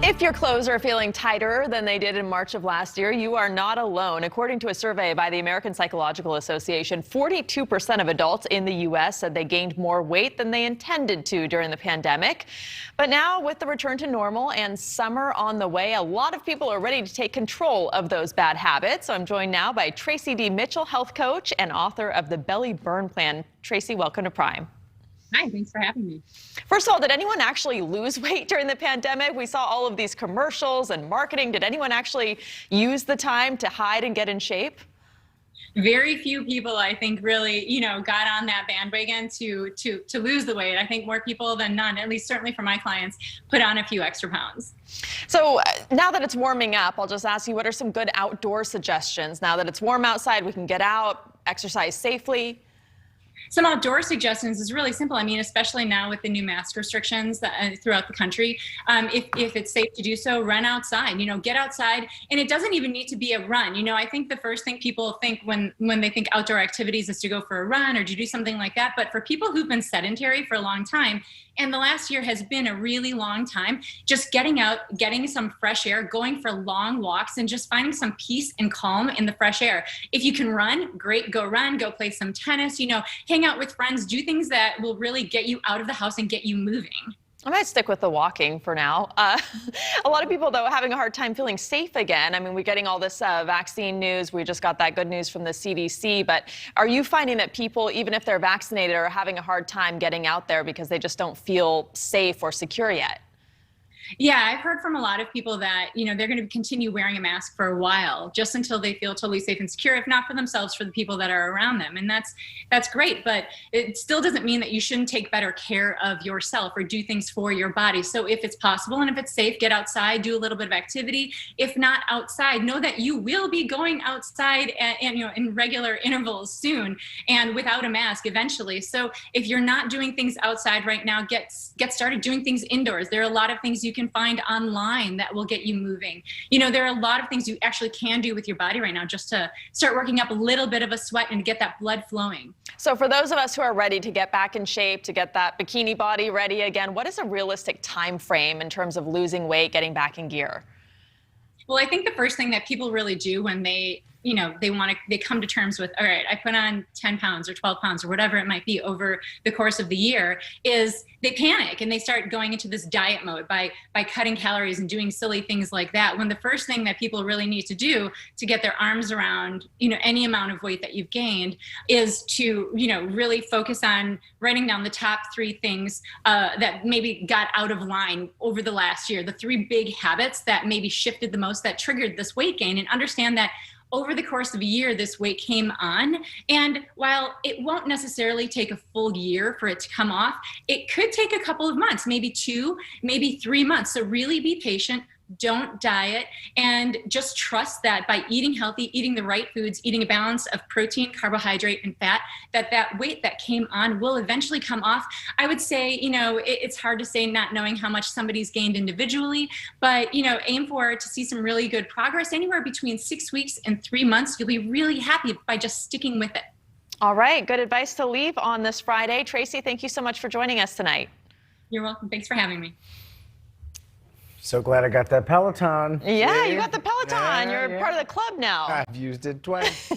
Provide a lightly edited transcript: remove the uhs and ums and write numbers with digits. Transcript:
If your clothes are feeling tighter than they did in March of last year, you are not alone. According to a survey by the American Psychological Association, 42% of adults in the U.S. said they gained more weight than they intended to during the pandemic. But now, with the return to normal and summer on the way, a lot of people are ready to take control of those bad habits. So I'm joined now by Tracy D. Mitchell, health coach and author of the Belly Burn Plan. Tracy, welcome to Prime. Hi, thanks for having me. First of all, did anyone actually lose weight during the pandemic? We saw all of these commercials and marketing. Did anyone actually use the time to hide and get in shape? Very few people, I think, really, got on that bandwagon to lose the weight. I think more people than none, at least certainly for my clients, put on a few extra pounds. So now that it's warming up, I'll just ask you, what are some good outdoor suggestions? Now that it's warm outside, we can get out, exercise safely. Some outdoor suggestions is really simple. I mean, especially now with the new mask restrictions throughout the country, if it's safe to do so, run outside, get outside. And it doesn't even need to be a run. I think the first thing people think when they think outdoor activities is to go for a run or to do something like that. But for people who've been sedentary for a long time, and the last year has been a really long time, just getting out, getting some fresh air, going for long walks, and just finding some peace and calm in the fresh air. If you can run, great, go run, go play some tennis, hang out with friends, do things that will really get you out of the house and get you moving. I might stick with the walking for now. A lot of people, though, are having a hard time feeling safe again. I mean, we're getting all this vaccine news. We just got that good news from the CDC. But are you finding that people, even if they're vaccinated, are having a hard time getting out there because they just don't feel safe or secure yet? Yeah, I've heard from a lot of people that, they're going to continue wearing a mask for a while, just until they feel totally safe and secure, if not for themselves, for the people that are around them. And that's great, but it still doesn't mean that you shouldn't take better care of yourself or do things for your body. So if it's possible and if it's safe, get outside, do a little bit of activity. If not outside, know that you will be going outside and in regular intervals soon and without a mask eventually. So if you're not doing things outside right now, get started doing things indoors. There are a lot of things you can find online that will get you moving. There are a lot of things you actually can do with your body right now just to start working up a little bit of a sweat and get that blood flowing. So for those of us who are ready to get back in shape, to get that bikini body ready again, what is a realistic time frame in terms of losing weight, getting back in gear? Well, I think the first thing that people really do when they come to terms with, all right, I put on 10 pounds or 12 pounds or whatever it might be over the course of the year, is they panic and they start going into this diet mode by cutting calories and doing silly things like that. When the first thing that people really need to do to get their arms around, any amount of weight that you've gained is to, really focus on writing down the top 3 things that maybe got out of line over the last year, the 3 big habits that maybe shifted the most, that triggered this weight gain, and understand that over the course of a year, this weight came on. And while it won't necessarily take a full year for it to come off, it could take a couple of months, maybe 2, maybe 3 months. So really be patient. Don't diet, and just trust that by eating healthy, eating the right foods, eating a balance of protein, carbohydrate, and fat, that weight that came on will eventually come off. I would say, it's hard to say not knowing how much somebody's gained individually, but, aim for to see some really good progress. Anywhere between 6 weeks and 3 months, you'll be really happy by just sticking with it. All right. Good advice to leave on this Friday. Tracy, thank you so much for joining us tonight. You're welcome. Thanks for having me. So glad I got that Peloton. Yeah, you got the Peloton. You're part of the club now. I've used it twice.